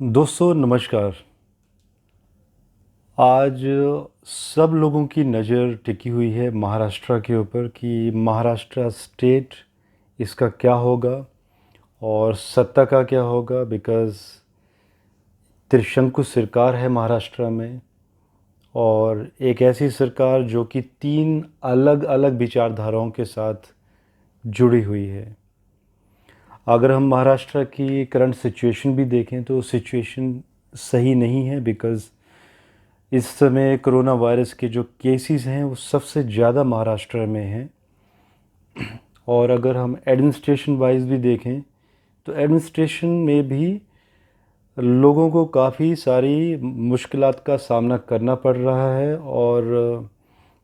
दोस्तों नमस्कार। आज सब लोगों की नज़र टिकी हुई है महाराष्ट्र के ऊपर कि महाराष्ट्र स्टेट इसका क्या होगा और सत्ता का क्या होगा। बिकॉज़ त्रिशंकु सरकार है महाराष्ट्र में और एक ऐसी सरकार जो कि 3 अलग-अलग विचारधाराओं के साथ जुड़ी हुई है। अगर हम महाराष्ट्र की करंट सिचुएशन भी देखें तो सिचुएशन सही नहीं है। बिकॉज़ इस समय कोरोना वायरस के जो केसेस हैं वो सबसे ज़्यादा महाराष्ट्र में हैं। और अगर हम एडमिनिस्ट्रेशन वाइज भी देखें तो एडमिनिस्ट्रेशन में भी लोगों को काफ़ी सारी मुश्किलात का सामना करना पड़ रहा है। और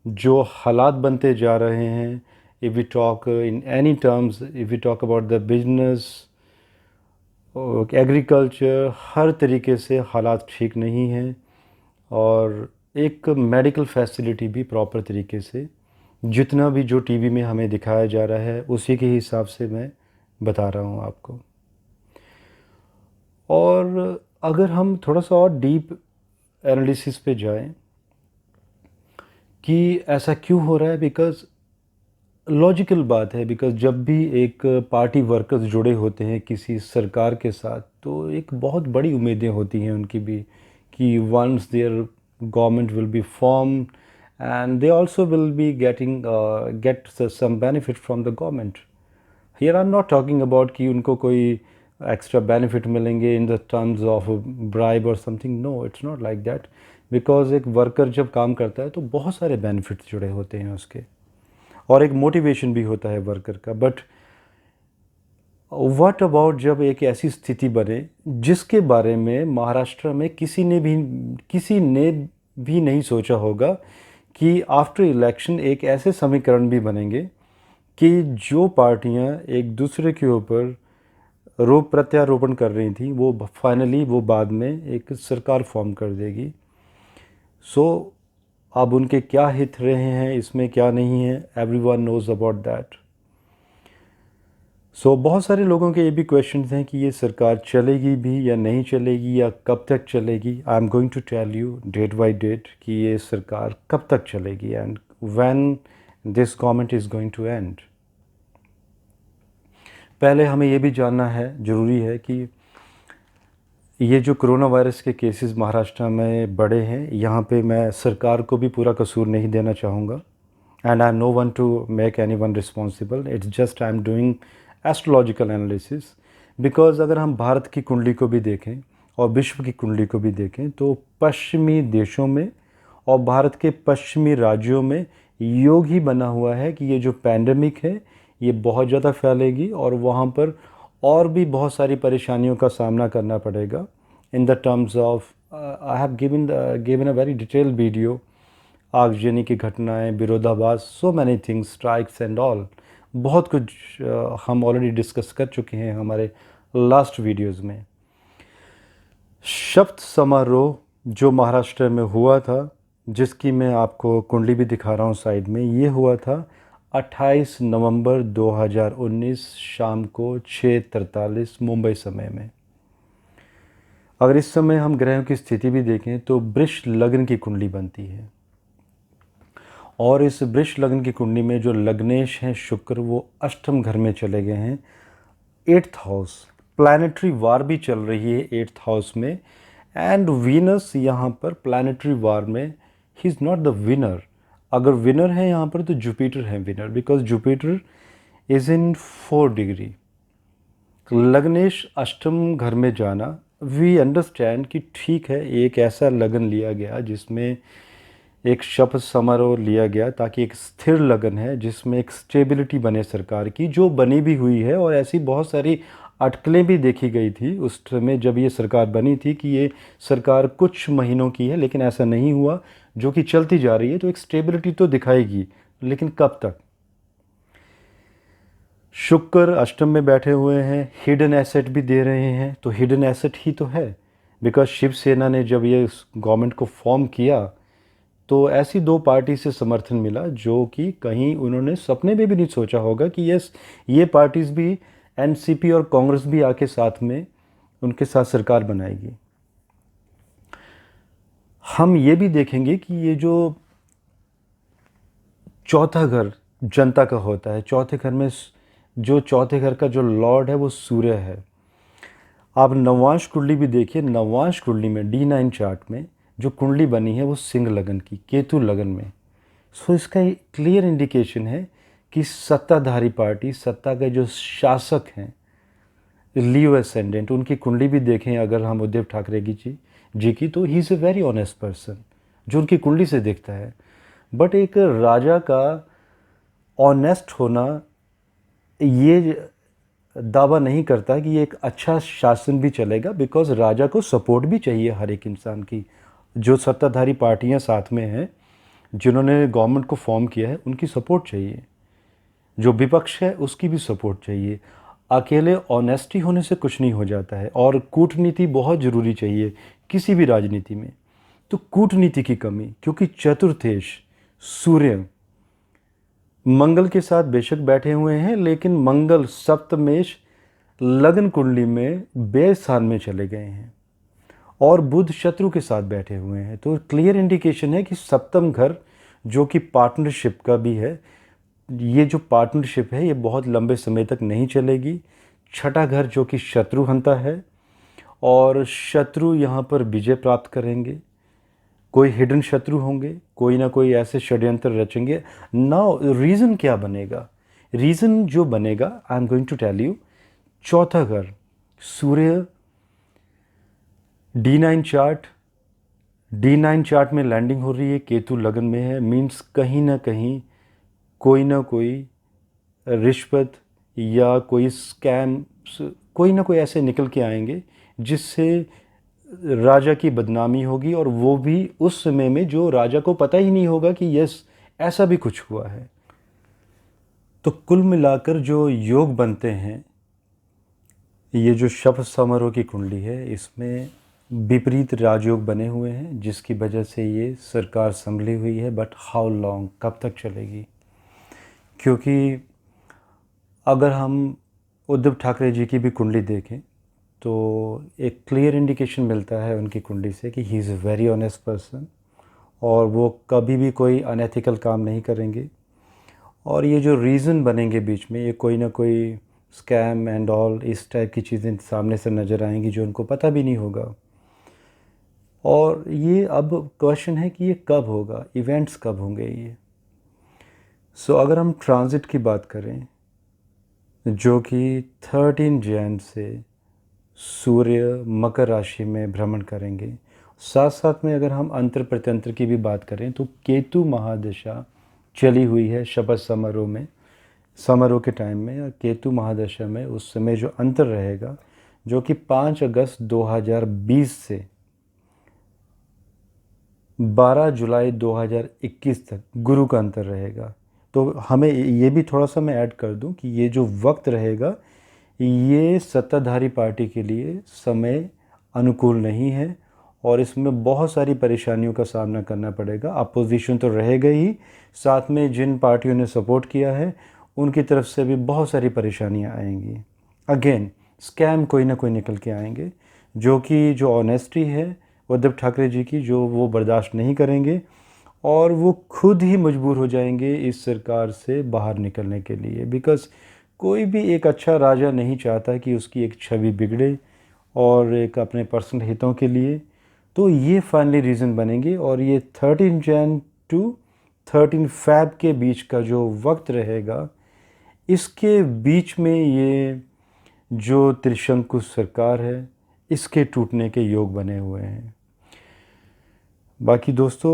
जो हालात बनते जा रहे हैं, if we talk in any terms, if we talk about the business, agriculture, हर तरीके से हालात ठीक नहीं हैं। और एक मेडिकल फैसिलिटी भी प्रॉपर तरीके से जितना भी जो टीवी में हमें दिखाया जा रहा है उसी के हिसाब से मैं बता रहा हूँ आपको। और अगर हम थोड़ा सा और डीप एनालिसिस पे जाएं कि ऐसा क्यों हो रहा है। बिकॉज़ लॉजिकल बात है, बिकॉज़ जब भी एक पार्टी वर्कर्स जुड़े होते हैं किसी सरकार के साथ तो एक बहुत बड़ी उम्मीदें होती हैं उनकी भी कि once there government will be form and they also will be get some benefit from the government. Here I'm not talking about कि उनको कोई extra benefit मिलेंगे in the terms of bribe or something. No, it's not like that. Because एक worker जब काम करता है तो बहुत सारे benefits जुड़े होते हैं उसके और एक motivation भी होता है worker का। But what about जब एक ऐसी स्थिति बने जिसके बारे में महाराष्ट्र में किसी ने भी नहीं सोचा होगा कि आफ्टर इलेक्शन एक ऐसे समीकरण भी बनेंगे कि जो पार्टियां एक दूसरे के ऊपर प्रत्यारोपण कर रही थी वो फाइनली वो बाद में एक सरकार फॉर्म कर देगी। सो अब उनके क्या हित रहे हैं इसमें क्या नहीं है, एवरीवन नोज़ अबाउट दैट। सो बहुत सारे लोगों के ये भी क्वेश्चन हैं कि ये सरकार चलेगी भी या नहीं चलेगी या कब तक चलेगी। I am going to tell you date by date कि ये सरकार कब तक चलेगी and when this government is going to end. पहले हमें ये भी जानना है, ज़रूरी है कि ये जो कोरोना वायरस के केसेस महाराष्ट्र में बढ़े हैं, यहाँ पे मैं सरकार को भी पूरा कसूर नहीं देना चाहूँगा and I know one two make any one responsible. It's just I am doing astrological analysis. Because अगर हम भारत की कुंडली को भी देखें और विश्व की कुंडली को भी देखें तो पश्चिमी देशों में और भारत के पश्चिमी राज्यों में योग ही बना हुआ है कि ये जो पैंडेमिक है ये बहुत ज़्यादा फैलेगी और वहाँ पर और भी बहुत सारी परेशानियों का सामना करना पड़ेगा। In the terms of I have given a very detailed video, आगजनी की घटनाएं, विरोधाभास, so many things, strikes and all. बहुत कुछ हम ऑलरेडी डिस्कस कर चुके हैं हमारे लास्ट वीडियोज़ में। शपथ समारोह जो महाराष्ट्र में हुआ था, जिसकी मैं आपको कुंडली भी दिखा रहा हूँ साइड में, ये हुआ था 28 नवंबर 2019 शाम को 6:43 मुंबई समय में। अगर इस समय हम ग्रहों की स्थिति भी देखें तो वृष लग्न की कुंडली बनती है और इस वृष लग्न की कुंडली में जो लग्नेश हैं शुक्र वो अष्टम घर में चले गए हैं, 8th हाउस। प्लैनेटरी वार भी चल रही है 8th हाउस में एंड वीनस यहाँ पर प्लैनेटरी वार में ही इज़ नॉट द विनर। अगर विनर है यहाँ पर तो जुपिटर है winner, because Jupiter is in 4 degree. लग्नेश अष्टम घर में जाना, वी अंडरस्टैंड कि ठीक है एक ऐसा लगन लिया गया जिसमें एक शपथ समारोह लिया गया ताकि एक स्थिर लगन है जिसमें एक स्टेबिलिटी बने सरकार की, जो बनी भी हुई है। और ऐसी बहुत सारी अटकलें भी देखी गई थी उस समय जब ये सरकार बनी थी कि ये सरकार कुछ महीनों की है, लेकिन ऐसा नहीं हुआ, जो कि चलती जा रही है तो एक स्टेबिलिटी तो दिखाएगी, लेकिन कब तक। शुक्र अष्टम में बैठे हुए हैं, हिडन एसेट भी दे रहे हैं, तो हिडन एसेट ही तो है। बिकॉज शिवसेना ने जब ये गवर्नमेंट को फॉर्म किया तो ऐसी 2 पार्टी से समर्थन मिला जो कि कहीं उन्होंने सपने में भी नहीं सोचा होगा कि ये पार्टीज़ भी, एनसीपी और कांग्रेस भी आके साथ में उनके साथ सरकार बनाएगी। हम ये भी देखेंगे कि ये जो चौथा घर जनता का होता है, चौथे घर में जो चौथे घर का जो लॉर्ड है वो सूर्य है। आप नवांश कुंडली भी देखिए, नवांश कुंडली में D9 चार्ट में जो कुंडली बनी है वो सिंह लगन की, केतु लगन में। सो इसका क्लियर इंडिकेशन है कि सत्ताधारी पार्टी, सत्ता के जो शासक हैं, लियो एसेंडेंट, उनकी कुंडली भी देखें अगर हम उद्धव ठाकरे जी की, तो he is a very honest person जो उनकी कुंडली से दिखता है। बट एक राजा का ऑनेस्ट होना ये दावा नहीं करता कि ये एक अच्छा शासन भी चलेगा, बिकॉज राजा को सपोर्ट भी चाहिए हर एक इंसान की। जो सत्ताधारी पार्टियां साथ में हैं, जिन्होंने गवर्नमेंट को फॉर्म किया है, उनकी सपोर्ट चाहिए। जो विपक्ष है उसकी भी सपोर्ट चाहिए। अकेले ऑनेस्टी होने से कुछ नहीं हो जाता है, और कूटनीति बहुत ज़रूरी चाहिए किसी भी राजनीति में। तो कूटनीति की कमी, क्योंकि चतुर्थेश सूर्य मंगल के साथ बेशक बैठे हुए हैं, लेकिन मंगल सप्तमेश लगन कुंडली में बे स्थान में चले गए हैं, और बुध शत्रु के साथ बैठे हुए हैं। तो क्लियर इंडिकेशन है कि सप्तम घर जो कि पार्टनरशिप का भी है, ये जो पार्टनरशिप है ये बहुत लंबे समय तक नहीं चलेगी। छठा घर जो कि शत्रु हंता है, और शत्रु यहाँ पर विजय प्राप्त करेंगे। कोई हिडन शत्रु होंगे, कोई ना कोई ऐसे षड्यंत्र रचेंगे। नाउ रीज़न क्या बनेगा? रीज़न जो बनेगा, I am going to tell you. चौथा घर सूर्य D9 चार्ट में लैंडिंग हो रही है, केतु लगन में है। मीन्स कहीं ना कहीं कोई ना कोई रिश्वत या कोई स्कैम, कोई ना कोई ऐसे निकल के आएंगे जिससे राजा की बदनामी होगी, और वो भी उस समय में जो राजा को पता ही नहीं होगा कि यस ऐसा भी कुछ हुआ है। तो कुल मिलाकर जो योग बनते हैं, ये जो शपथ समारोह की कुंडली है, इसमें विपरीत राजयोग बने हुए हैं, जिसकी वजह से ये सरकार संभली हुई है। बट हाउ लॉन्ग, कब तक चलेगी? क्योंकि अगर हम उद्धव ठाकरे जी की भी कुंडली देखें तो एक क्लियर इंडिकेशन मिलता है उनकी कुंडली से कि he is a very honest person, और वो कभी भी कोई अनएथिकल काम नहीं करेंगे। और ये जो रीज़न बनेंगे बीच में, ये कोई ना कोई स्कैम एंड ऑल इस टाइप की चीज़ें सामने से नज़र आएंगी जो उनको पता भी नहीं होगा। और ये अब क्वेश्चन है कि ये कब होगा, इवेंट्स कब होंगे ये। सो अगर हम ट्रांजिट की बात करें, जो कि 13 जैन से सूर्य मकर राशि में भ्रमण करेंगे। साथ साथ में अगर हम अंतर प्रत्यंतर की भी बात करें तो केतु महादशा चली हुई है शपथ समारोह में, समारोह के टाइम में, या केतु महादशा में उस समय जो अंतर रहेगा, जो कि 5 अगस्त 2020 से 12 जुलाई 2021 तक गुरु का अंतर रहेगा। तो हमें ये भी थोड़ा सा मैं ऐड कर दूं कि ये जो वक्त रहेगा, ये सत्ताधारी पार्टी के लिए समय अनुकूल नहीं है, और इसमें बहुत सारी परेशानियों का सामना करना पड़ेगा। अपोजिशन तो रहेगा ही, साथ में जिन पार्टियों ने सपोर्ट किया है उनकी तरफ से भी बहुत सारी परेशानियां आएंगी। अगेन स्कैम कोई ना कोई निकल के आएंगे, जो कि जो ऑनेस्टी है उद्धव ठाकरे जी की, जो वो बर्दाश्त नहीं करेंगे, और वो खुद ही मजबूर हो जाएंगे इस सरकार से बाहर निकलने के लिए। बिकॉज़ कोई भी एक अच्छा राजा नहीं चाहता कि उसकी एक छवि बिगड़े, और एक अपने पर्सनल हितों के लिए। तो ये फाइनली रीज़न बनेंगे, और ये 13 जैन टू 13 फैब के बीच का जो वक्त रहेगा, इसके बीच में ये जो त्रिशंकु सरकार है, इसके टूटने के योग बने हुए हैं। बाकी दोस्तों,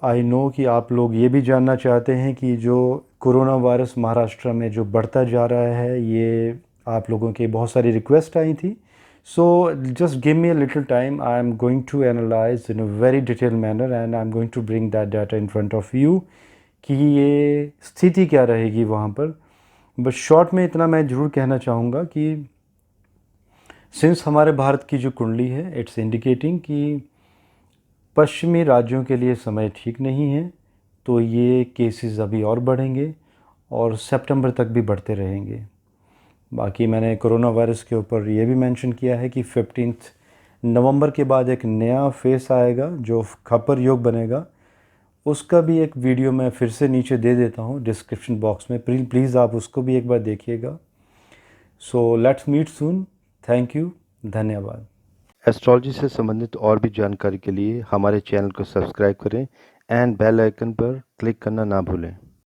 आई नो कि आप लोग ये भी जानना चाहते हैं कि जो कोरोना वायरस महाराष्ट्र में जो बढ़ता जा रहा है, ये आप लोगों की बहुत सारी रिक्वेस्ट आई थी। So just give me a little time, I am going to analyse in a very detail manner, and I am going to bring that data in front of you कि ये स्थिति क्या रहेगी वहाँ पर। बस शॉर्ट में इतना मैं ज़रूर कहना चाहूँगा कि सिंस हमारे भारत की जो कुंडली है, इट्स इंडिकेटिंग कि पश्चिमी राज्यों के लिए समय ठीक नहीं है, तो ये केसेस अभी और बढ़ेंगे, और सितंबर तक भी बढ़ते रहेंगे। बाकी मैंने कोरोना वायरस के ऊपर ये भी मेंशन किया है कि 15 नवंबर के बाद एक नया फेस आएगा जो खप्पर योग बनेगा, उसका भी एक वीडियो मैं फिर से नीचे दे देता हूँ डिस्क्रिप्शन बॉक्स में, प्लीज़ आप उसको भी एक बार देखिएगा। So let's meet soon. Thank you, धन्यवाद। एस्ट्रोलॉजी से संबंधित और भी जानकारी के लिए हमारे चैनल को सब्सक्राइब करें एंड बेल आइकन पर क्लिक करना ना भूलें।